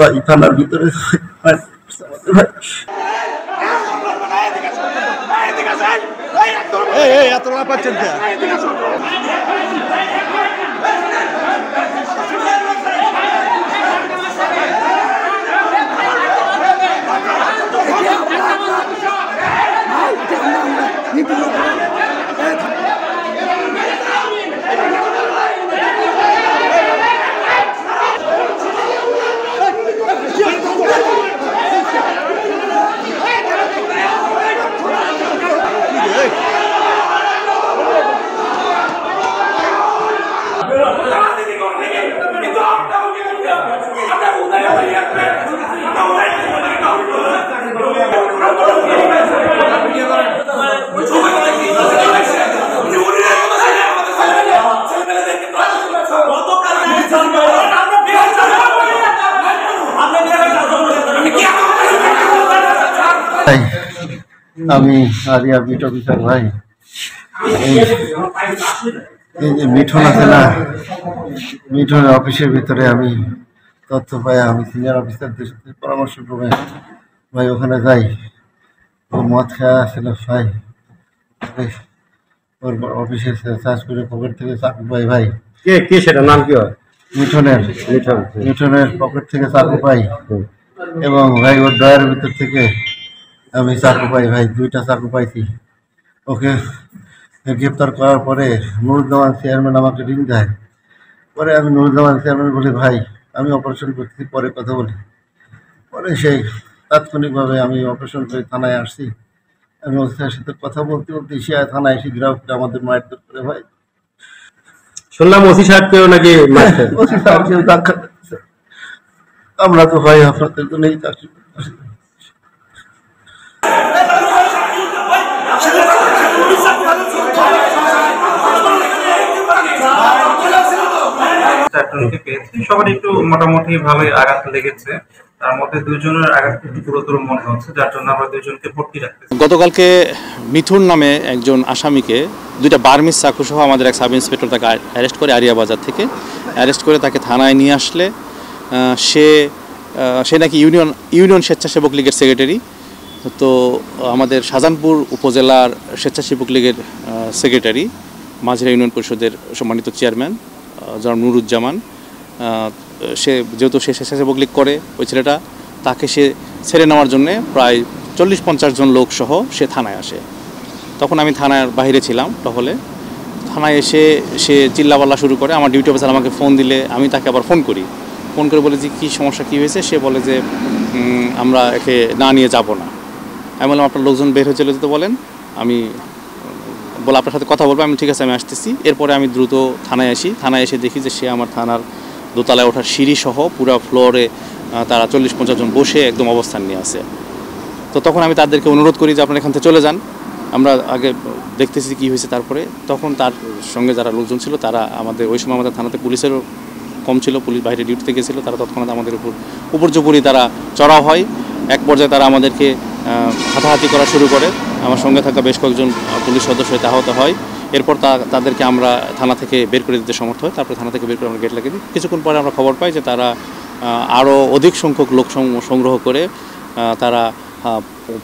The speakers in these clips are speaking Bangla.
ভাই থানার ভিতরে ভাই এত লাভ পাচ্ছেন কে? আমি আরিয়া বিট অফিসার ভাই, এই যে মিঠুন আছে না, মিঠুনের অফিসের ভিতরে আমি তথ্য পাই, আমি সিনিয়র অফিসারদের সাথে পরামর্শ করে ভাই ওখানে যাই। ও মদ খাওয়া আসছিল ভাই, ওর অফিসে সার্চ করে পকেট থেকে চাকু পাই ভাই। কে কে সেটা নাম কি হয়? মিঠুনের পকেট থেকে চাকু পাই এবং ভাই ওর ড্রয়ারের ভিতর থেকে আমি চাকু পাই ভাই, 2টা চাকু পাইছি। ওকে গ্রেপ্তার করার পরে নুরুজ্জামান চেয়ারম্যান আমাকে রিং দেয়। পরে আমি নুরুজ্জামান চেয়ারম্যান বলি ভাই আমি অপারেশন করছি, পরে কথা বলি। পরে সেই তাৎক্ষণিকভাবে আমি অপারেশন করে থানায় আসছি। আমি ওর সাথে কথা বলতে বলতে সে থানায় এসে গ্রাহক আমাদের মায়ের দর করে ভাই। শুনলাম ওসি সাহেবকেও নাকি ওসি সাহেবকেও ধাক্কা দিচ্ছে। আমরা তো ভাই আপনাদের জন্যই চাকরি সবার একটু মোটামুটি ভালোই আঘাত লেগেছে, তার মধ্যে 2জনের আঘাত একটু গুরুতর মনে হচ্ছে, যার জন্য আমরা 2জনকে ভর্তি রাখতেছি। গতকালকে মিঠুন নামে একজন আসামিকে 2টা বার্মিজ চাকু সহ আমাদের এক সাব ইন্সপেক্টর তাকে অ্যারেস্ট করে আরিয়া বাজার থেকে অ্যারেস্ট করে তাকে থানায় নিয়ে আসলে সে নাকি ইউনিয়ন স্বেচ্ছাসেবক লীগের সেক্রেটারি। তো আমাদের শাহজাহানপুর উপজেলার স্বেচ্ছাসেবক লীগের সেক্রেটারি, মাঝিরা ইউনিয়ন পরিষদের সম্মানিত চেয়ারম্যান জনাব নুরুজ্জামান, যেহেতু সে স্বেচ্ছাসেবক লীগ করে, ওই ছেলেটা তাকে সে ছেড়ে নেওয়ার জন্যে প্রায় 40-50 জন লোক সহ সে থানায় আসে। তখন আমি থানার বাইরে ছিলাম টহলে। থানায় এসে সে চিল্লাপাল্লা শুরু করে। আমার ডিউটি অফিসার আমাকে ফোন দিলে আমি তাকে আবার ফোন করে বলে যে কী সমস্যা, কী হয়েছে। সে বলে যে আমরা একে না নিয়ে যাব না। আমি বললাম আপনার লোকজন বের হয়ে চলে যেতে বলেন, আমি বলে আপনার সাথে কথা বলবো। আমি ঠিক আছে আমি আসতেছি। এরপরে আমি দ্রুত থানায় আসি। থানায় এসে দেখি যে সে আমার থানার দোতলায় ওঠার সিঁড়ি সহ পুরো ফ্লোরে তারা 40-50 জন বসে একদম অবস্থান নিয়ে আছে। তো তখন আমি তাদেরকে অনুরোধ করি যে আপনারা এখান থেকে চলে যান, আমরা আগে দেখতেছি কী হয়েছে। তারপরে তখন তার সঙ্গে যারা লোকজন ছিল তারা ওই সময় আমাদের থানাতে পুলিশেরও কম ছিল, পুলিশ বাইরে ডিউটিতে গেছিলো, তারা তৎক্ষণাৎ আমাদের উপর্যুপরি তারা চড়াও হয়। এক পর্যায়ে তারা আমাদেরকে হাতাহাতি করা শুরু করে। আমার সঙ্গে থাকা বেশ কয়েকজন পুলিশ সদস্য আহত হয়। এরপর তাদেরকে আমরা থানা থেকে বের করে দিতে সমর্থ হয়। তারপরে থানা থেকে বের করে আমরা গেট লাগিয়ে দিই। কিছুক্ষণ পরে আমরা খবর পাই যে তারা আরও অধিক সংখ্যক লোক সংগ্রহ করে তারা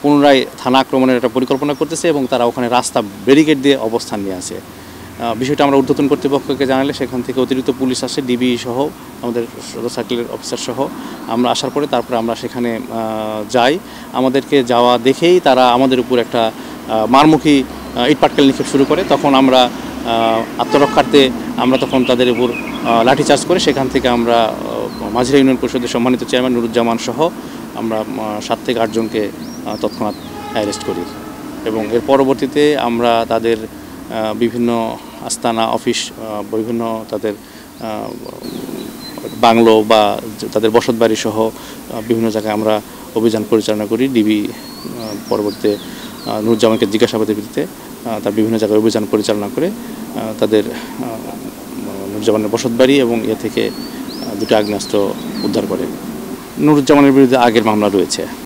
পুনরায় থানা আক্রমণের একটা পরিকল্পনা করতেছে এবং তারা ওখানে রাস্তা ব্যারিকেড দিয়ে অবস্থান নিয়ে আছে। বিষয়টা আমরা ঊর্ধ্বতন কর্তৃপক্ষকে জানালে সেখান থেকে অতিরিক্ত পুলিশ আসে, ডিবি সহ আমাদের সদর সার্কেলের অফিসার সহ আমরা আসার পরে তারপরে আমরা সেখানে যাই। আমাদেরকে যাওয়া দেখেই তারা আমাদের উপর একটা মারমুখী ইটপাটকেল নিক্ষেপ শুরু করে। তখন আমরা আত্মরক্ষার্থে আমরা তখন তাদের উপর লাঠিচার্জ করে সেখান থেকে আমরা মাঝিরা ইউনিয়ন পরিষদের সম্মানিত চেয়ারম্যান নুরুজ্জামান সহ আমরা 7 থেকে 8 জনকে তৎক্ষণাৎ অ্যারেস্ট করি এবং এর পরবর্তীতে আমরা তাদের বিভিন্ন আস্তানা, অফিস, বিভিন্ন তাদের বাংলো বা তাদের বসতবাড়ি সহ বিভিন্ন জায়গায় আমরা অভিযান পরিচালনা করি। ডিবি পরবর্তীতে নুরুজ্জামানকে জিজ্ঞাসাবাদের ভিত্তিতে তার বিভিন্ন জায়গায় অভিযান পরিচালনা করে তাদের নুরুজ্জামানের বসতবাড়ি এবং এ থেকে 2টি আগ্নেয়াস্ত্র উদ্ধার করে। নুরুজ্জামানের বিরুদ্ধে আগের মামলা রয়েছে।